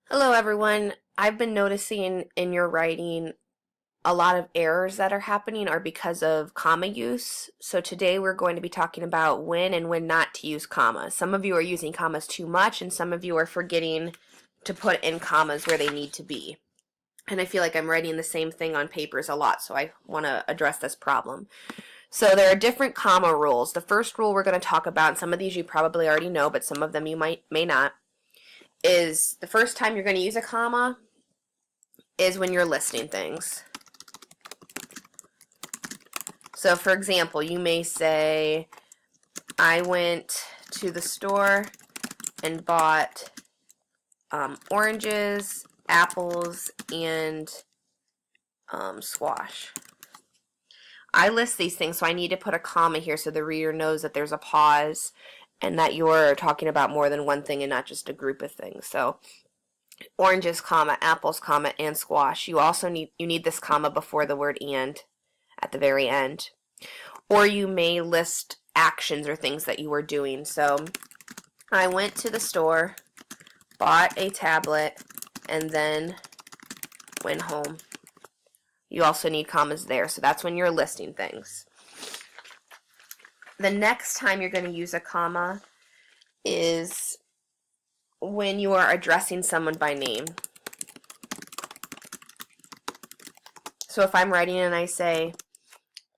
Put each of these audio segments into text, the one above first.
Hello, everyone. I've been noticing in your writing a lot of errors that are happening are because of comma use. So today we're going to be talking about when and when not to use commas. Some of you are using commas too much, and some of you are forgetting to put in commas where they need to be. And I feel like I'm writing the same thing on papers a lot, so I want to address this problem. So there are different comma rules. The first rule we're going to talk about, and some of these you probably already know, but some of them you may not, is the first time you're going to use a comma is when you're listing things. So for example, you may say, I went to the store and bought oranges, apples, and squash. I list these things, so I need to put a comma here so the reader knows that there's a pause and that you're talking about more than one thing and not just a group of things. So oranges, comma, apples, comma, and squash. You also need this comma before the word and at the very end. Or you may list actions or things that you were doing. So I went to the store, bought a tablet, and then went home. You also need commas there, so that's when you're listing things. The next time you're going to use a comma is when you are addressing someone by name. So if I'm writing and I say,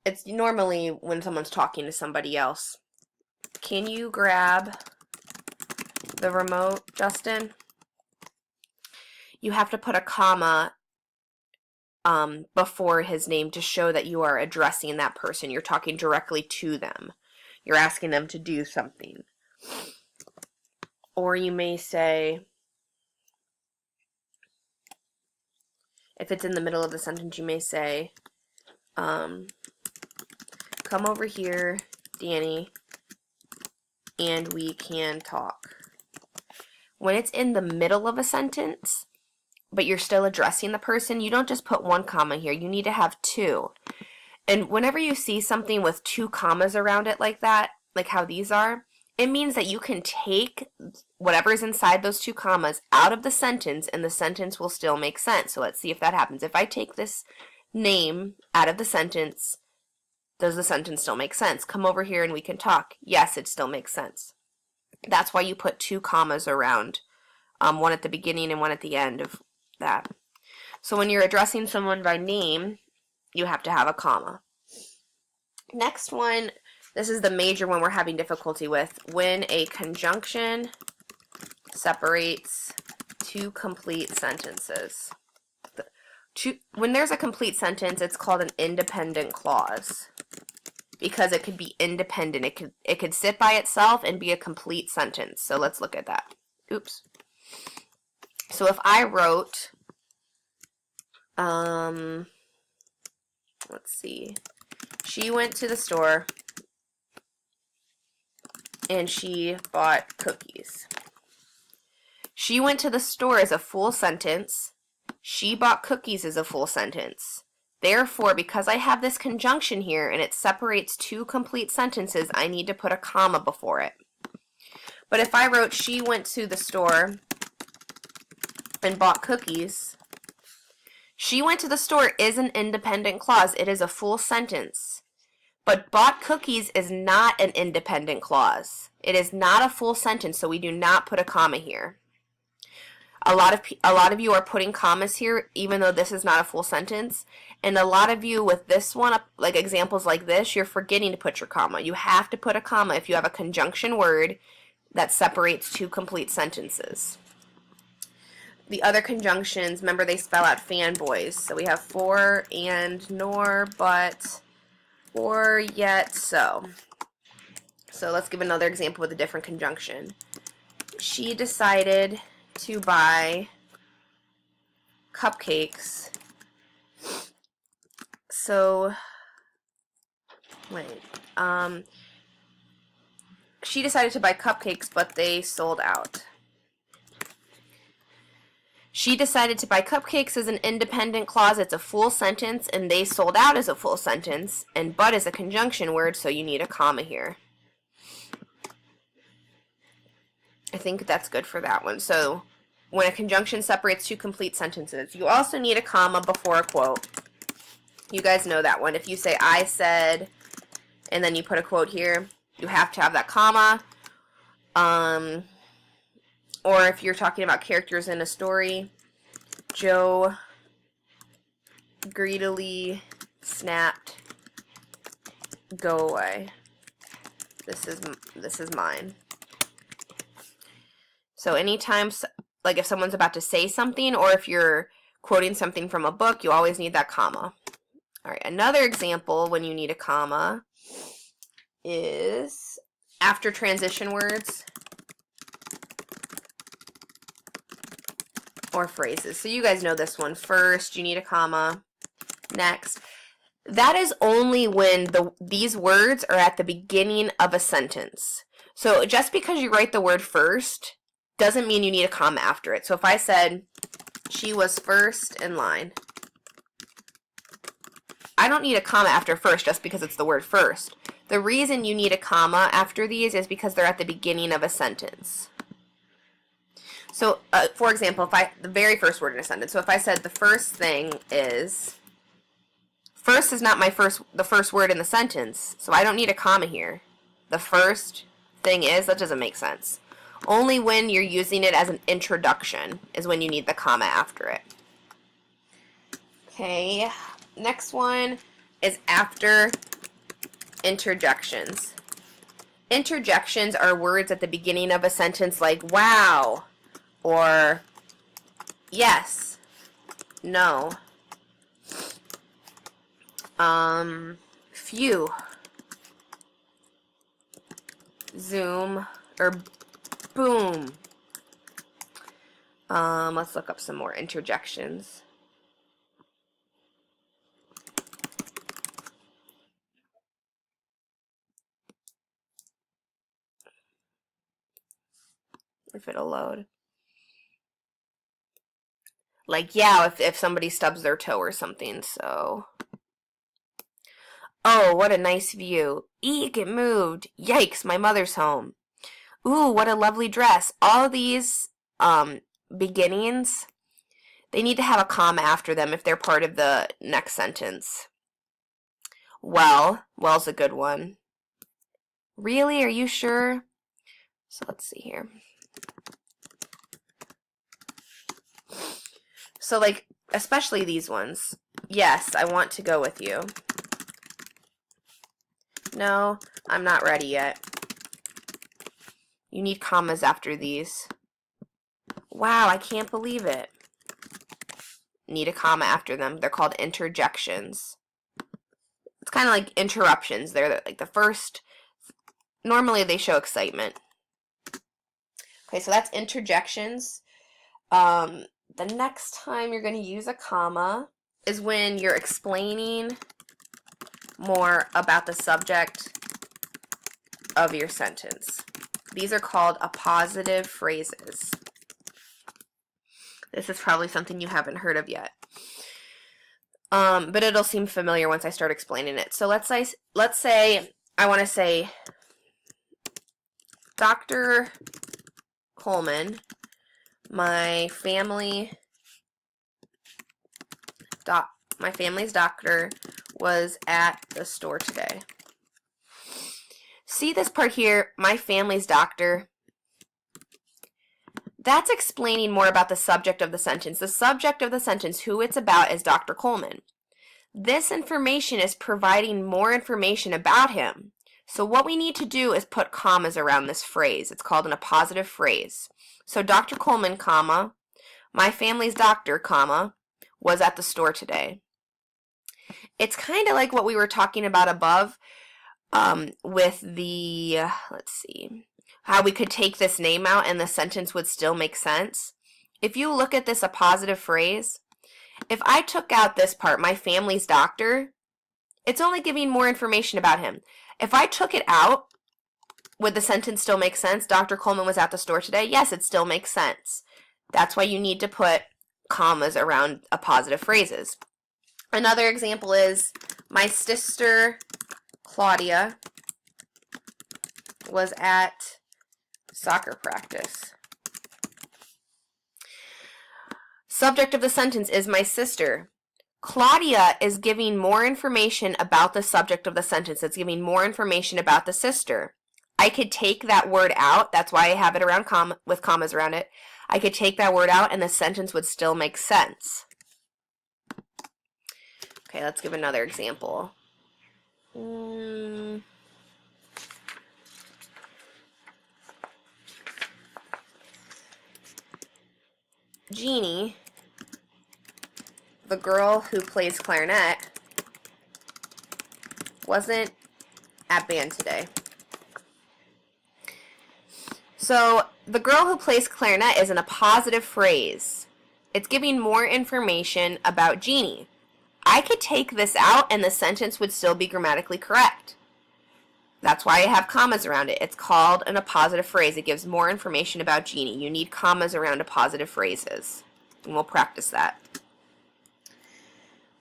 it's normally when someone's talking to somebody else, can you grab the remote, Justin? You have to put a comma before his name to show that you are addressing that person. You're talking directly to them. You're asking them to do something. Or you may say, if it's in the middle of the sentence, you may say, come over here, Danny, and we can talk. When it's in the middle of a sentence, but you're still addressing the person, you don't just put one comma here. You need to have two. And whenever you see something with two commas around it like that, like how these are, it means that you can take whatever's inside those two commas out of the sentence and the sentence will still make sense. So let's see if that happens. If I take this name out of the sentence, does the sentence still make sense? Come over here and we can talk. Yes, it still makes sense. That's why you put two commas around, one at the beginning and one at the end of that. So when you're addressing someone by name, you have to have a comma. Next one, this is the major one we're having difficulty with. When a conjunction separates two complete sentences. When there's a complete sentence, it's called an independent clause because it could be independent. It could sit by itself and be a complete sentence. So let's look at that. Oops. So if I wrote, let's see, she went to the store and she bought cookies. She went to the store is a full sentence. She bought cookies is a full sentence. Therefore, because I have this conjunction here and it separates two complete sentences, I need to put a comma before it. But if I wrote she went to the store and bought cookies, she went to the store is an independent clause. It is a full sentence. But bought cookies is not an independent clause. It is not a full sentence, so we do not put a comma here. A lot of you are putting commas here, even though this is not a full sentence. And a lot of you with this one, like examples like this, you're forgetting to put your comma. You have to put a comma if you have a conjunction word that separates two complete sentences. The other conjunctions, remember they spell out fanboys. So we have for, and, nor, but, or, yet, so. So let's give another example with a different conjunction. She decided to buy cupcakes. So, wait. She decided to buy cupcakes, but they sold out. She decided to buy cupcakes is an independent clause. It's a full sentence, and they sold out is a full sentence, and but is a conjunction word, so you need a comma here. I think that's good for that one. So when a conjunction separates two complete sentences. You also need a comma before a quote. You guys know that one. If you say, I said, and then you put a quote here, you have to have that comma. Or if you're talking about characters in a story, Joe greedily snapped, go away. This is mine. So anytime, like if someone's about to say something, or if you're quoting something from a book, you always need that comma. All right, another example when you need a comma is after transition words or phrases. So you guys know this one. First, you need a comma. Next. That is only when these words are at the beginning of a sentence. So just because you write the word first doesn't mean you need a comma after it. So if I said, she was first in line, I don't need a comma after first just because it's the word first. The reason you need a comma after these is because they're at the beginning of a sentence. So, for example, the very first word in a sentence. So if I said the first thing is, first is not the first word in the sentence, so I don't need a comma here. The first thing is, that doesn't make sense. Only when you're using it as an introduction is when you need the comma after it. Okay, next one is after interjections. Interjections are words at the beginning of a sentence like wow, or yes, no, phew, zoom, or boom. Let's look up some more interjections. If it'll load. Like, yeah, if somebody stubs their toe or something, so. Oh, what a nice view. Eek, it moved. Yikes, my mother's home. Ooh, what a lovely dress. All these beginnings, they need to have a comma after them if they're part of the next sentence. Well's a good one. Really? Are you sure? So let's see here. So like, especially these ones. Yes, I want to go with you. No, I'm not ready yet. You need commas after these. Wow, I can't believe it. Need a comma after them. They're called interjections. It's kind of like interruptions. They're like the first. Normally they show excitement. Okay, so that's interjections. The next time you're going to use a comma is when you're explaining more about the subject of your sentence. These are called appositive phrases. This is probably something you haven't heard of yet. But it'll seem familiar once I start explaining it. So let's say I want to say, Dr. Coleman, my family's doctor was at the store today. See this part here, my family's doctor? That's explaining more about the subject of the sentence. The subject of the sentence, who it's about, is Dr. Coleman. This information is providing more information about him. So what we need to do is put commas around this phrase. It's called an appositive phrase. So Dr. Coleman, comma, my family's doctor, comma, was at the store today. It's kind of like what we were talking about above with the, let's see, how we could take this name out and the sentence would still make sense. If you look at this appositive phrase, if I took out this part, my family's doctor, it's only giving more information about him. If I took it out, would the sentence still make sense? Dr. Coleman was at the store today? Yes, it still makes sense. That's why you need to put commas around appositive phrases. Another example is, my sister Claudia was at soccer practice. Subject of the sentence is my sister. Claudia is giving more information about the subject of the sentence. It's giving more information about the sister. I could take that word out. That's why I have it around with commas around it. I could take that word out and the sentence would still make sense. Okay, let's give another example. Jeannie, the girl who plays clarinet, wasn't at band today. So the girl who plays clarinet is in a positive phrase. It's giving more information about Jeannie. I could take this out and the sentence would still be grammatically correct. That's why I have commas around it. It's called an appositive phrase. It gives more information about Jeannie. You need commas around appositive phrases. And we'll practice that.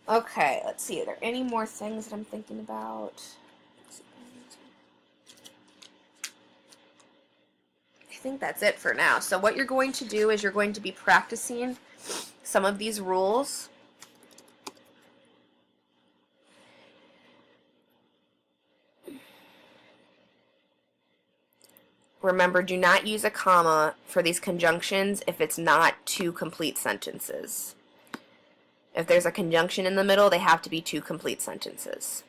Okay, let's see. Are there any more things that I'm thinking about? I think that's it for now. So what you're going to do is you're going to be practicing some of these rules. Remember, do not use a comma for these conjunctions if it's not two complete sentences. If there's a conjunction in the middle, they have to be two complete sentences.